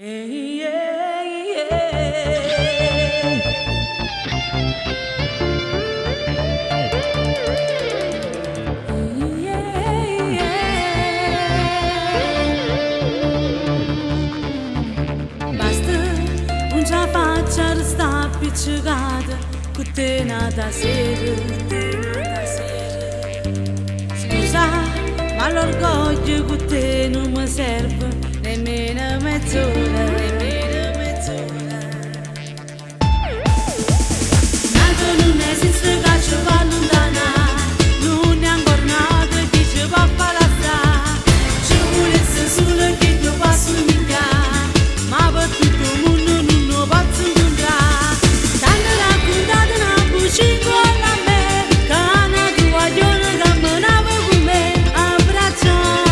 Hey, yeah, yeah. Yeah, yeah. Basta non ce la faccia restare appiccicata con te nata sera. Scusa, ma l'orgoglio con te non mi serve nemmeno mezz'ora. Nato non esiste che ci va lontana, non è ancora nato chi ci va a palazza. Ci volesse solo che ti posso migliare, ma per tutto il mondo non lo posso incontrare. Tanto raccontato una bucina a me, che una tua giorno camminava con me, abbracciata.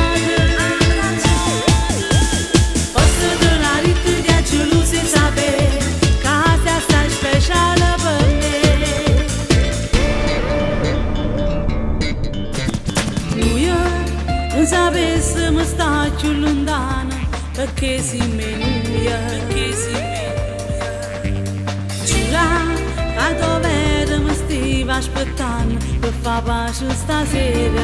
Forse te la ricordi lo sai sapere, che sei stata speciale per me. Noi non sapessimo stare più lontano, perché si menuia, giura che dovere mi stiva aspettando per far pace stasera.